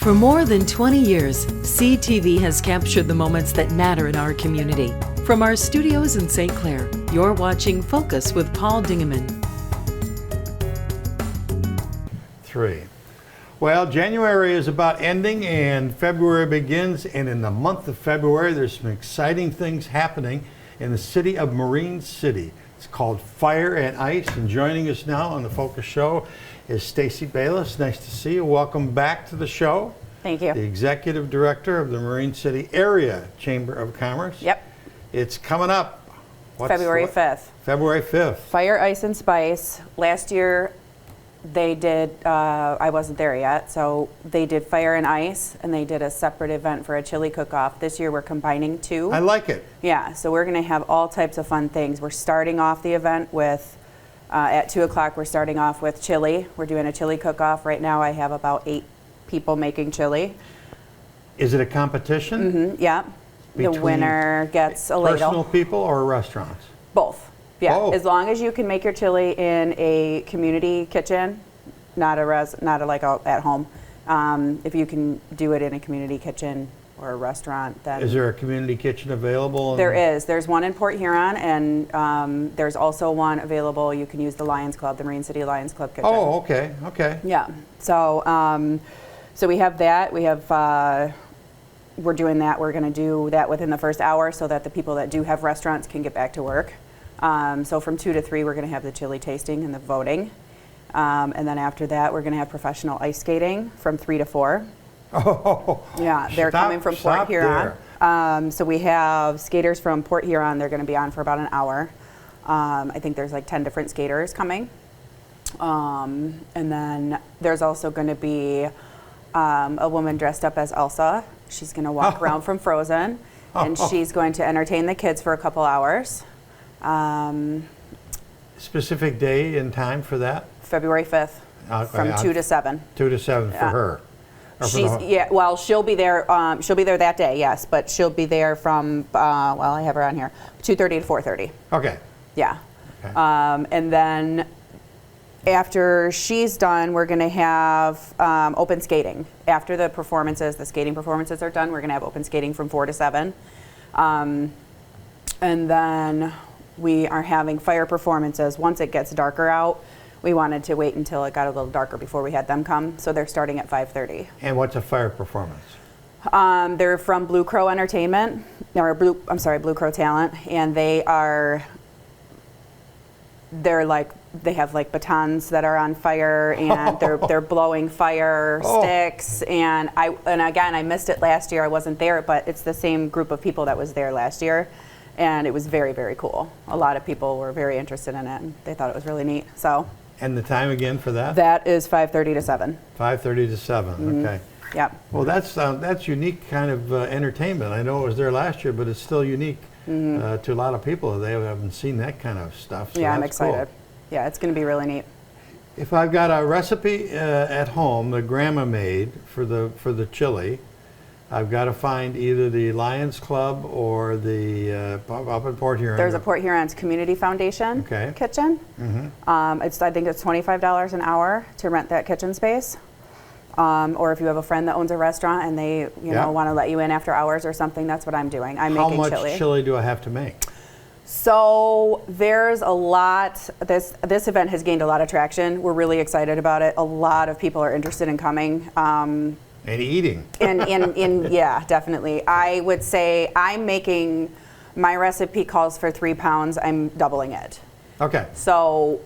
For more than 20 years, CTV has captured the moments that matter in our community. From our studios in St. Clair, you're watching Focus with Paul Dingeman. 3. Well, January is about ending and February begins, and in the month of February there's some exciting things happening in the city of Marine City. It's called Fire and Ice, and joining us now on the Focus Show is Stacy Bayless. Nice to see you. Welcome back to the show. Thank you. The Executive Director of the Marine City Area Chamber of Commerce. Yep. It's coming up. February 5th. February 5th. Fire, Ice, and Spice. Last year they did, I wasn't there yet, so they did Fire and Ice, and they did a separate event for a chili cook-off. This year we're combining two. I like it. Yeah, so we're going to have all types of fun things. We're starting off the event with, at 2 o'clock, we're starting off with chili. We're doing a chili cook-off. Right now I have about 8 people making chili. Is it a competition? Mm-hmm, yeah. The winner gets a ladle. Personal people or restaurants? Both. Yeah, Oh. as long as you can make your chili in a community kitchen, not at home. If you can do it in a community kitchen or a restaurant, then Is there a community kitchen available? there is. There's one in Port Huron, and there's also one available. You can use the Lions Club, the Marine City Lions Club kitchen. Oh, okay, okay. Yeah. So, so we have that. We have. We're doing that. We're going to do that within the first hour, so that the people that do have restaurants can get back to work. So from 2 to 3, we're going to have the chili tasting and the voting. And then after that, we're going to have professional ice skating from 3 to 4. Oh, Yeah, they're coming from Port Huron. So we have skaters from Port Huron. They're going to be on for about an hour. I think there's like 10 different skaters coming. And then there's also going to be a woman dressed up as Elsa. She's going to walk around from Frozen, and she's going to entertain the kids for a couple hours. Specific day and time for that? February 5th, from 2 to 7. 2 to 7 for her. Or for Well, she'll be there. She'll be there that day, yes, but she'll be there from. Well, I have her on here, 2:30 to 4:30. Okay. Yeah. Okay. And then after she's done, we're going to have open skating. After the performances, the skating performances are done, we're going to have open skating from 4 to 7. And then we are having fire performances. Once it gets darker out, we wanted to wait until it got a little darker before we had them come, so they're starting at 5:30. And what's a fire performance? They're from Blue Crow Entertainment, or Blue Crow Talent, and they have like batons that are on fire, and they're blowing fire sticks. And again, I missed it last year. I wasn't there, but it's the same group of people that was there last year, and it was very, very cool. A lot of people were very interested in it, and they thought it was really neat. So. And the time again for that? That is 5:30 to 7. 5:30 to 7. Okay. Yep. Well, that's unique kind of entertainment. I know it was there last year, but it's still unique to a lot of people. They haven't seen that kind of stuff. So yeah, I'm that's cool. excited. Yeah, it's going to be really neat. If I've got a recipe at home that Grandma made for the chili, I've got to find either the Lions Club or the up in Port Huron. There's a Port Huron's Community Foundation kitchen. I think it's $25 an hour to rent that kitchen space. Or if you have a friend that owns a restaurant and they want to let you in after hours or something, that's what I'm doing. I'm making chili. How much chili do I have to make? So there's a lot. This event has gained a lot of traction. We're really excited about it. A lot of people are interested in coming. And eating. and yeah, definitely. I would say my recipe calls for 3 pounds. I'm doubling it. Okay. So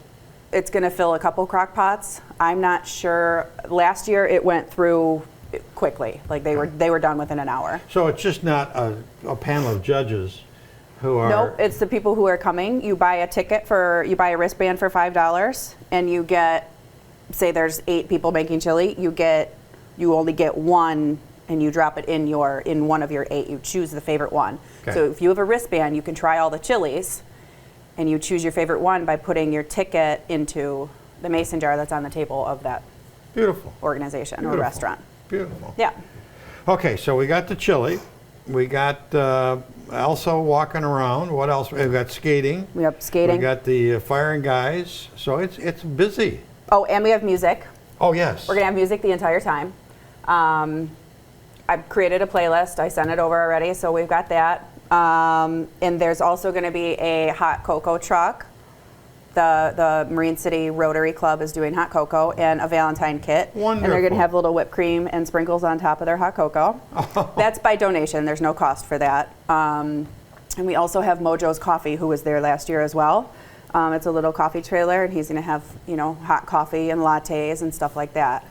it's going to fill a couple crock pots. I'm not sure. Last year it went through quickly. Like they were done within an hour. So it's just not a panel of judges who are. Nope, it's the people who are coming. You buy a wristband for $5, and you get, say there's 8 people making chili. You only get one, and you drop it in one of your 8. You choose the favorite one. Okay. So if you have a wristband, you can try all the chilies, and you choose your favorite one by putting your ticket into the mason jar that's on the table of that Beautiful. organization Beautiful. or restaurant. Beautiful. Yeah. Okay, so we got the chili. We got Elsa walking around. What else? We've got skating. We have skating. We got the firing guys. So it's busy. Oh, and we have music. Oh, yes. We're going to have music the entire time. I've created a playlist. I sent it over already, so we've got that. And there's also going to be a hot cocoa truck. The Marine City Rotary Club is doing hot cocoa and a Valentine kit. Wonderful. And they're going to have little whipped cream and sprinkles on top of their hot cocoa. Oh. That's by donation. There's no cost for that. And we also have Mojo's Coffee, who was there last year as well. It's a little coffee trailer, and he's going to have, hot coffee and lattes and stuff like that.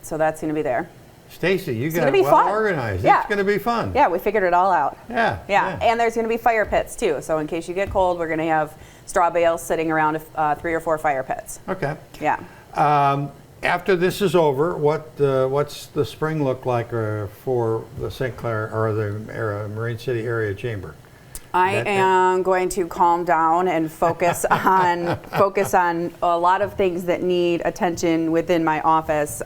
So that's going to be there. Stacy, you got gonna it be well fun. organized. Yeah. It's going to be fun. Yeah, we figured it all out. Yeah. Yeah, and there's going to be fire pits too. So in case you get cold, we're going to have straw bales sitting around 3 or 4 fire pits. Okay. Yeah. After this is over, what's the spring look like for the St. Clair or the Marine City Area Chamber? I am going to calm down and focus on a lot of things that need attention within my office.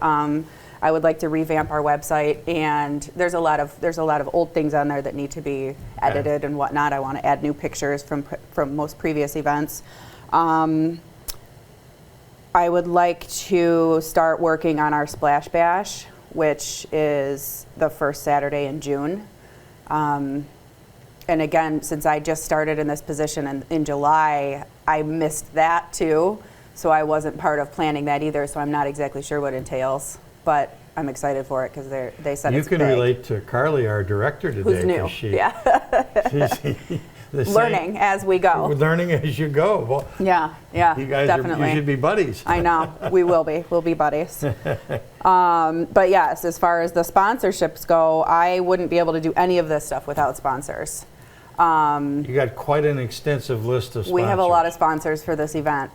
I would like to revamp our website, and there's a lot of old things on there that need to be edited and whatnot. I want to add new pictures from most previous events. I would like to start working on our Splash Bash, which is the first Saturday in June. And again, since I just started in this position in July, I missed that too. So I wasn't part of planning that either, so I'm not exactly sure what it entails. But I'm excited for it because they said it's big. You can relate to Carly, our director today. Who's new. She's learning as we go. Learning as you go. Well, yeah, you guys definitely. You should be buddies. I know, we will be. We'll be buddies. But yes, as far as the sponsorships go, I wouldn't be able to do any of this stuff without sponsors. You got quite an extensive list of sponsors. We have a lot of sponsors for this event.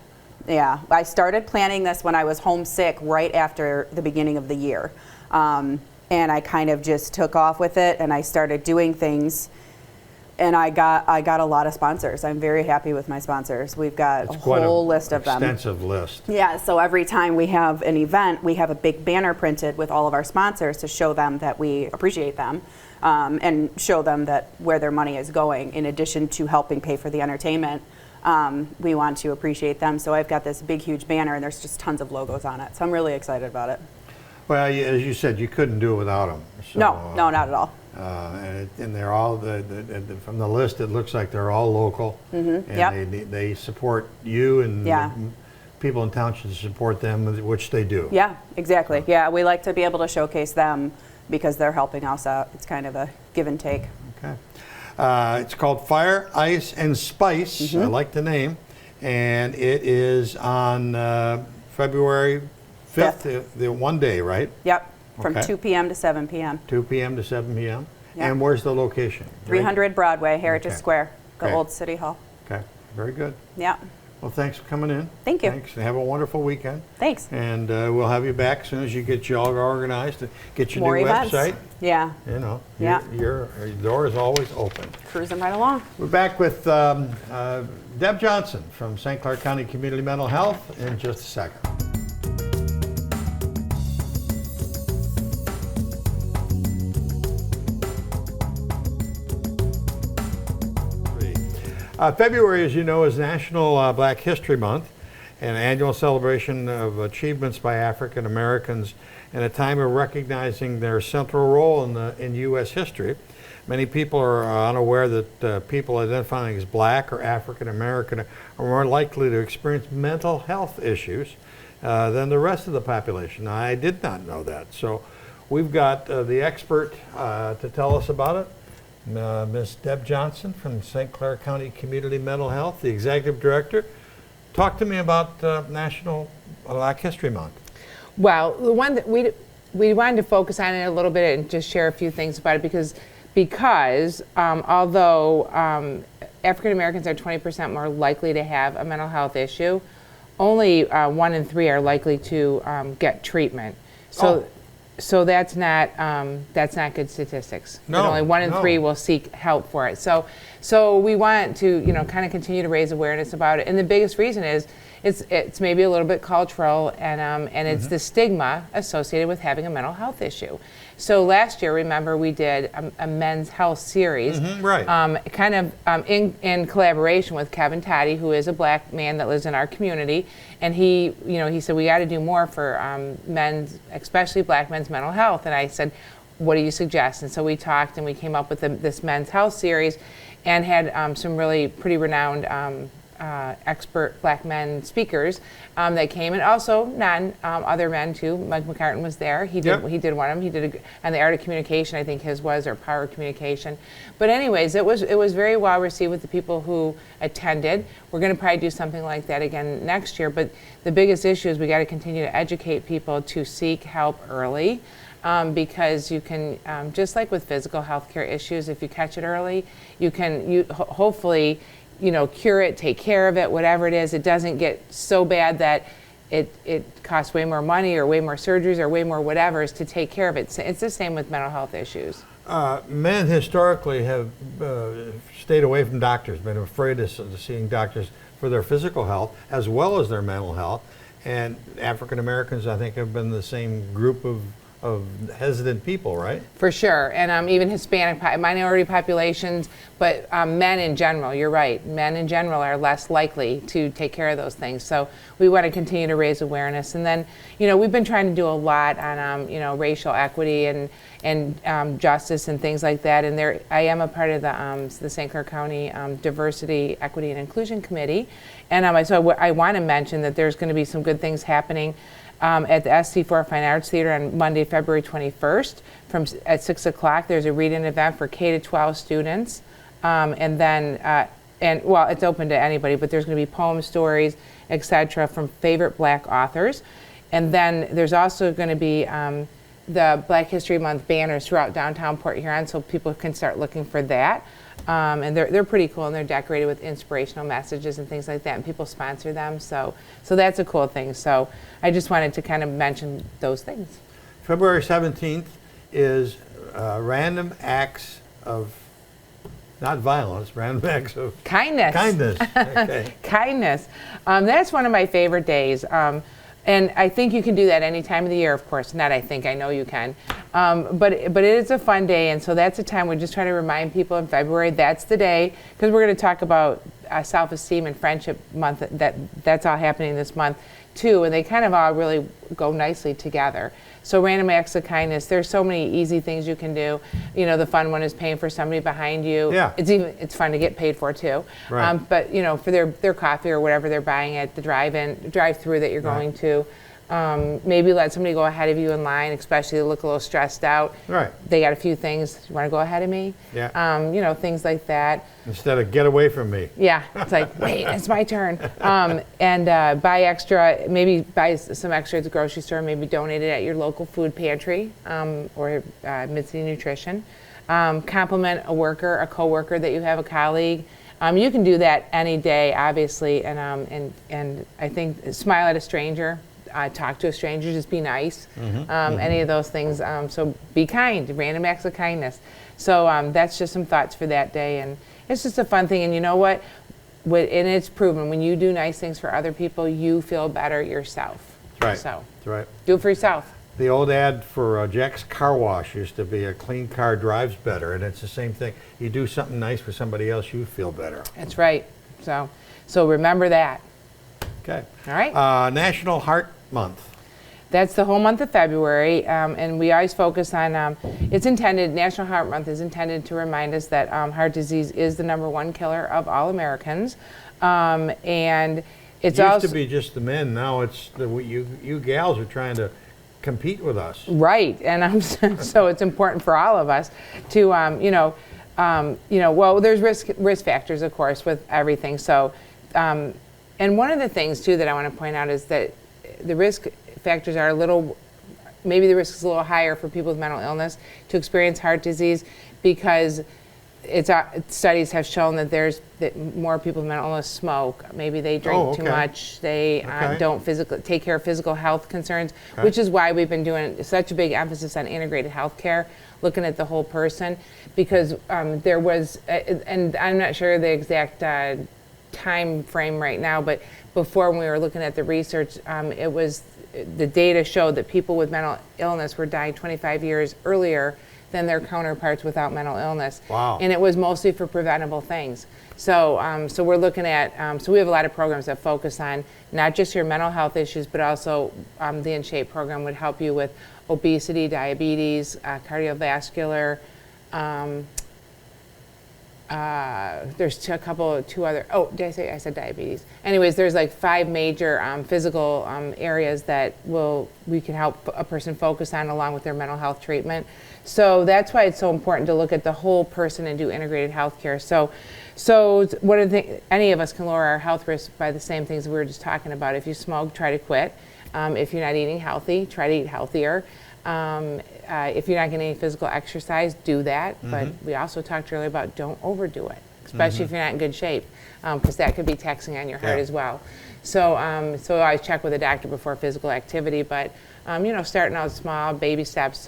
Yeah, I started planning this when I was homesick right after the beginning of the year. And I kind of just took off with it, and I started doing things, and I got a lot of sponsors. I'm very happy with my sponsors. We've got a whole list of them. Extensive list. Yeah, so every time we have an event, we have a big banner printed with all of our sponsors to show them that we appreciate them. And show them that where their money is going, in addition to helping pay for the entertainment. We want to appreciate them. So I've got this big, huge banner, and there's just tons of logos on it. So I'm really excited about it. Well, as you said, you couldn't do it without them. So, No, not at all. And they're all, from the list, it looks like they're all local. Mm-hmm. And they support you, and the people in town should support them, which they do. Yeah, exactly. Yeah, we like to be able to showcase them because they're helping us out. It's kind of a give and take. Okay. It's called Fire, Ice, and Spice. Mm-hmm. I like the name. And it is on February 5th, the one day, right? Yep, from 2 p.m. to 7 p.m. 2 p.m. to 7 p.m. Yep. And where's the location? 300 Broadway, Heritage Square, the Okay. old City Hall. Okay, very good. Yeah. Well, thanks for coming in. Thank you. Thanks, and have a wonderful weekend. Thanks. And we'll have you back as soon as you get you all organized, get your More new events. website. Yeah. You know, Yeah. your door is always open. Cruising right along. We're back with Deb Johnson from St. Clair County Community Mental Health in just a second. February, as you know, is National Black History Month, an annual celebration of achievements by African Americans and a time of recognizing their central role in U.S. history. Many people are unaware that people identifying as black or African American are more likely to experience mental health issues than the rest of the population. Now, I did not know that. So we've got the expert to tell us about it. Ms. Deb Johnson from St. Clair County Community Mental Health, the Executive Director. Talk to me about National Black History Month. Well, the one that we wanted to focus on it a little bit and just share a few things about it because although African Americans are 20% more likely to have a mental health issue, only 1 in 3 are likely to get treatment. So that's not good statistics. No, but only 1 in 3 will seek help for it. So we want to kind of continue to raise awareness about it. And the biggest reason is it's maybe a little bit cultural, and it's the stigma associated with having a mental health issue. So last year, remember, we did a men's health series, right. In collaboration with Kevin Toddy, who is a black man that lives in our community, and he said we got to do more for men's, especially black men's mental health. And I said, what do you suggest? And so we talked, and we came up with this men's health series, and had some really pretty renowned expert black men speakers that came, and also other men too. Mike McCartan was there. He did one of them. He did on the art of communication, I think his was, or power of communication. But anyways, it was very well received with the people who attended. We're going to probably do something like that again next year. But the biggest issue is we got to continue to educate people to seek help early. Because you can, just like with physical health care issues, if you catch it early, you can hopefully cure it, take care of it, whatever it is. It doesn't get so bad that it costs way more money or way more surgeries or way more whatever's to take care of it. It's the same with mental health issues. Men historically have stayed away from doctors, been afraid of seeing doctors for their physical health as well as their mental health. And African Americans, I think, have been the same group of hesitant people, right? For sure, and even Hispanic minority populations, but men in general, you're right, men in general are less likely to take care of those things. So we want to continue to raise awareness. And then, we've been trying to do a lot on, racial equity and justice and things like that. And I am a part of the St. Clair County Diversity, Equity, and Inclusion Committee. And so I want to mention that there's going to be some good things happening at the SC4 Fine Arts Theater on Monday, February 21st at 6 o'clock. There's a read-in event for K-12 students. And then, it's open to anybody, but there's going to be poem stories, etc., from favorite black authors. And then there's also going to be the Black History Month banners throughout downtown Port Huron, so people can start looking for that. And they're pretty cool, and they're decorated with inspirational messages and things like that, and people sponsor them, so that's a cool thing. So I just wanted to kind of mention those things. February 17th is random acts of, not violence, random acts of kindness. Kindness, okay. Kindness. That's one of my favorite days. And I think you can do that any time of the year, of course. Not I think, I know you can. But it is a fun day, and so that's a time we're just trying to remind people in February that's the day, because we're going to talk about self-esteem and friendship month. That's all happening this month too, and they kind of all really go nicely together. So random acts of kindness, there's so many easy things you can do. The fun one is paying for somebody behind you. Yeah. It's fun to get paid for too. Right. But for their coffee or whatever they're buying at the drive-through that you're going to. Maybe let somebody go ahead of you in line, especially they look a little stressed out. Right. They got a few things. You want to go ahead of me? Yeah. Things like that. Instead of get away from me. Yeah. It's like, wait, it's my turn. And buy extra, maybe buy some extra at the grocery store, maybe donate it at your local food pantry or Mid-City Nutrition. Compliment a worker, a coworker that you have, a colleague. You can do that any day, obviously, and I think smile at a stranger. Talk to a stranger, just be nice, any of those things. So be kind, random acts of kindness. So that's just some thoughts for that day, and it's just a fun thing. And you know what? And it's proven, when you do nice things for other people, you feel better yourself. That's right. So That's right. do it for yourself. The old ad for Jack's Car Wash used to be, a clean car drives better, and it's the same thing. You do something nice for somebody else, you feel better. That's right. So remember that. Okay. All right. National Heart Month. That's the whole month of February, and we always focus on, National Heart Month is intended to remind us that heart disease is the #1 killer of all Americans. And it's It used also to be just the men, now it's you gals are trying to compete with us. right, and so it's important for all of us to, well, there's risk factors, of course, with everything. So, and one of the things too that I want to point out is that the risk factors are maybe the risk is a little higher for people with mental illness to experience heart disease, because studies have shown that more people with mental illness smoke. Maybe they drink too much. They don't take care of physical health concerns, which is why we've been doing such a big emphasis on integrated health care, looking at the whole person, because there was, and I'm not sure the exact time frame right now, but before when we were looking at the research, it was the data showed that people with mental illness were dying 25 years earlier than their counterparts without mental illness. Wow. And it was mostly for preventable things. So, so we're looking at, so we have a lot of programs that focus on not just your mental health issues, but also the In Shape program would help you with obesity, diabetes, cardiovascular. There's two other, oh, did I say, I said diabetes. Anyways, there's like 5 major physical areas that we can help a person focus on along with their mental health treatment. So that's why it's so important to look at the whole person and do integrated health care. So one of the things, any of us can lower our health risk by the same things we were just talking about. If you smoke, try to quit. If you're not eating healthy, try to eat healthier. If you're not getting any physical exercise, do that. But we also talked earlier about don't overdo it, especially if you're not in good shape, because that could be taxing on your heart as well. So, so I check with a doctor before physical activity, but you know, starting out small, baby steps,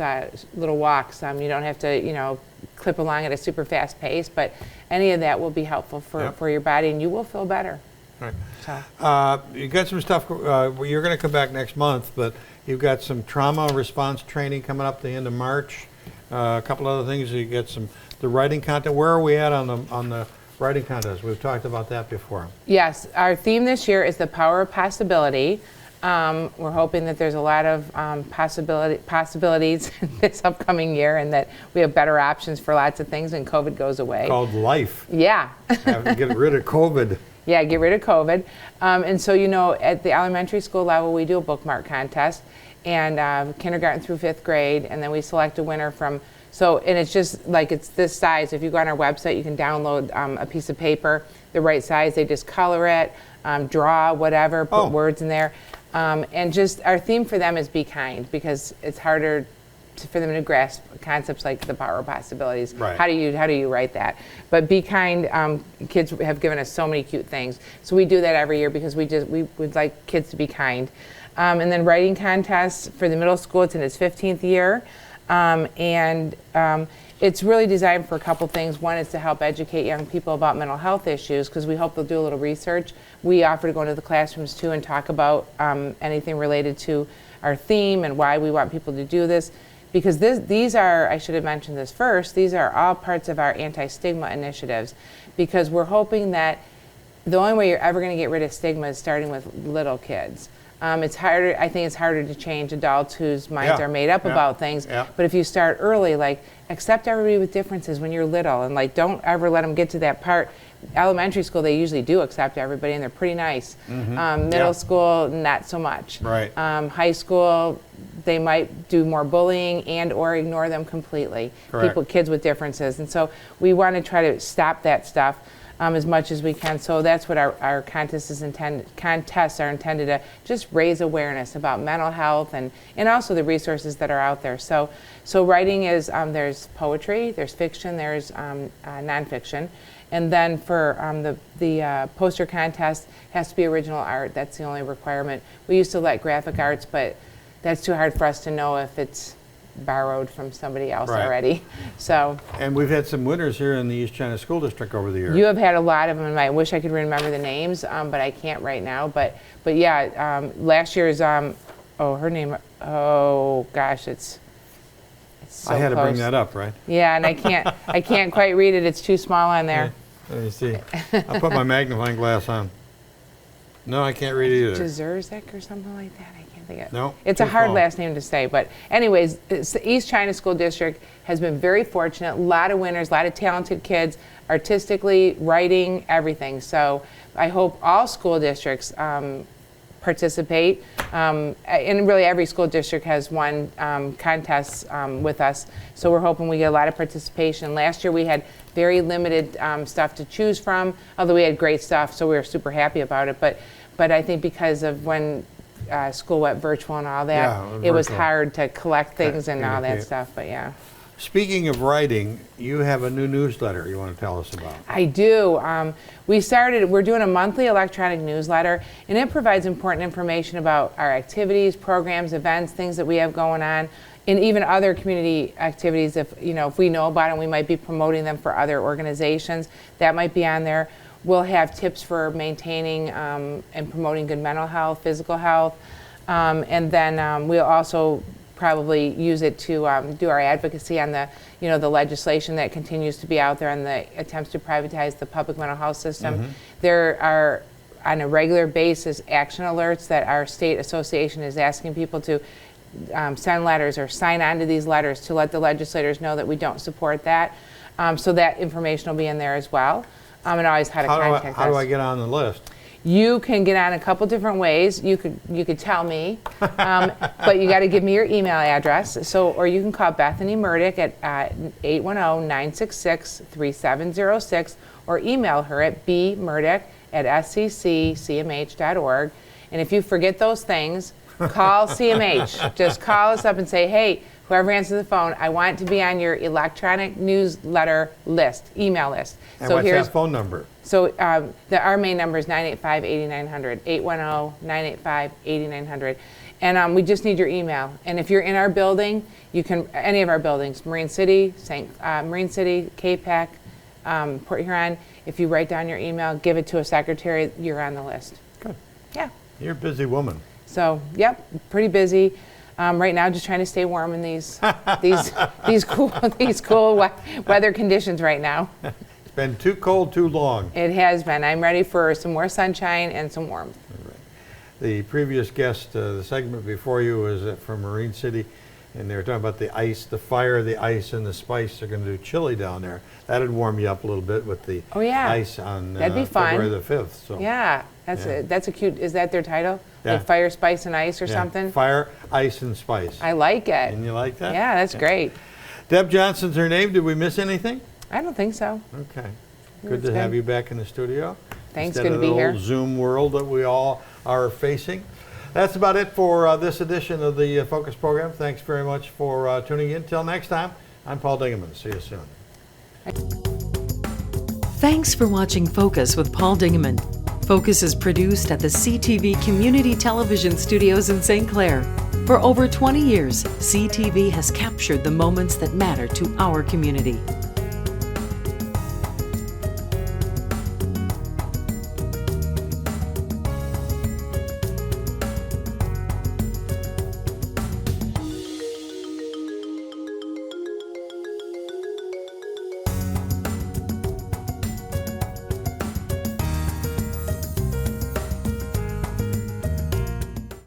little walks. You don't have to, you know, clip along at a super fast pace, but any of that will be helpful for your body, and you will feel better. Right. So. You got some stuff, you're going to come back next month, but you've got some trauma response training coming up at the end of March. A couple other things, you get the writing contest. Where are we at on the writing contest? We've talked about that before. Yes, our theme this year is the power of possibility. We're hoping that there's a lot of possibilities this upcoming year, and that we have better options for lots of things when COVID goes away. Called life. Yeah. Have to get rid of COVID. Yeah, get rid of COVID. And so, you know, at the elementary school level, we do a bookmark contest, and kindergarten through 5th grade, and then we select a winner from, and it's just like, it's this size. If you go on our website, you can download a piece of paper, the right size. They just color it, draw, whatever, put words in there. And just our theme for them is be kind, because it's harder for them to grasp concepts like the power of possibilities. Right. How do you write that? But be kind. Kids have given us so many cute things, so we do that every year because we would like kids to be kind. And then writing contests for the middle school. It's in its 15th year, and it's really designed for a couple things. One is to help educate young people about mental health issues, because we hope they'll do a little research. We offer to go into the classrooms too and talk about anything related to our theme and why we want people to do this. Because these are, I should have mentioned this first, these are all parts of our anti-stigma initiatives, because we're hoping that the only way you're ever going to get rid of stigma is starting with little kids. It's harder, I think it's harder to change adults whose minds are made up about things. Yeah. But if you start early, like, accept everybody with differences when you're little, and like, don't ever let them get to that part. Elementary school, they usually do accept everybody, and they're pretty nice. Middle school, not so much. Right. High school, they might do more bullying and or ignore them completely. Correct. Kids with differences. And so we want to try to stop that stuff as much as we can. So that's what our contests are intended to just raise awareness about mental health and also the resources that are out there. So writing is, there's poetry, there's fiction, there's nonfiction. And then for the poster contest, has to be original art. That's the only requirement. We used to let graphic arts, but that's too hard for us to know if it's borrowed from somebody else already. So. And we've had some winners here in the East China School District over the years. You have had a lot of them, and I wish I could remember the names, but I can't right now. But yeah, last year's, her name, oh gosh, it's so I had close. to bring that up, right? Yeah, and I can't quite read it. It's too small on there. Let me see. I'll put my magnifying glass on. No, I can't read it either. Jazurzik or something like that. I can't think of it. No. It's a hard last name to say, but anyways, the East China School District has been very fortunate. A lot of winners, a lot of talented kids, artistically, writing, everything. So I hope all school districts participate. And really every school district has won contests with us. So we're hoping we get a lot of participation. Last year we had very limited stuff to choose from, although we had great stuff, so we were super happy about it. But I think because of when school went virtual and all that, it was hard to collect things and all that stuff, but yeah. Speaking of writing, you have a new newsletter you want to tell us about. I do. We're doing a monthly electronic newsletter, and it provides important information about our activities, programs, events, things that we have going on, and even other community activities. If we know about them, we might be promoting them for other organizations. That might be on there. we'll have tips for maintaining and promoting good mental health, physical health, and then we'll also probably use it to do our advocacy on the, the legislation that continues to be out there and the attempts to privatize the public mental health system. There are, on a regular basis, action alerts that our state association is asking people to send letters or sign on to these letters to let the legislators know that we don't support that. So that information will be in there as well. And always how to contact us. How do I get on the list? You can get on a couple different ways. You could tell me, but you got to give me your email address. So, or you can call Bethany Murdick at 810-966-3706, or email her at bmurdick@sccCMH.org. And if you forget those things, call CMH. Just call us up and say, hey, whoever answers the phone, I want to be on your electronic newsletter list, email list. And so what's here's that phone number? So our main number is 985-8900, 810-985-8900. And we just need your email. And if you're in our building, you can, any of our buildings, Marine City, KPAC, Port Huron, if you write down your email, give it to a secretary, you're on the list. Good. Yeah. You're a busy woman. So, yep, pretty busy. Right now, just trying to stay warm in these cool weather conditions right now. It's been too cold too long. It has been. I'm ready for some more sunshine and some warmth. Right. The previous guest, the segment before you, was from Marine City, and they were talking about the ice, the fire, the ice, and the spice. They're going to do chili down there. That'd warm you up a little bit with the ice on That'd be fun. February the 5th. So. Yeah, that's a cute. Is that their title? Yeah. Like Fire, Spice, and Ice or something? Fire, ice, and spice. I like it. And you like that? Yeah, that's great. Deb Johnson's her name. Did we miss anything? I don't think so. Okay. Good to have you back in the studio. Thanks, Instead good to of be the here. old Zoom world that we all are facing. That's about it for this edition of the Focus program. Thanks very much for tuning in. Till next time, I'm Paul Dingeman. See you soon. Thanks for watching Focus with Paul Dingeman. Focus is produced at the CTV Community Television Studios in St. Clair. For over 20 years, CTV has captured the moments that matter to our community.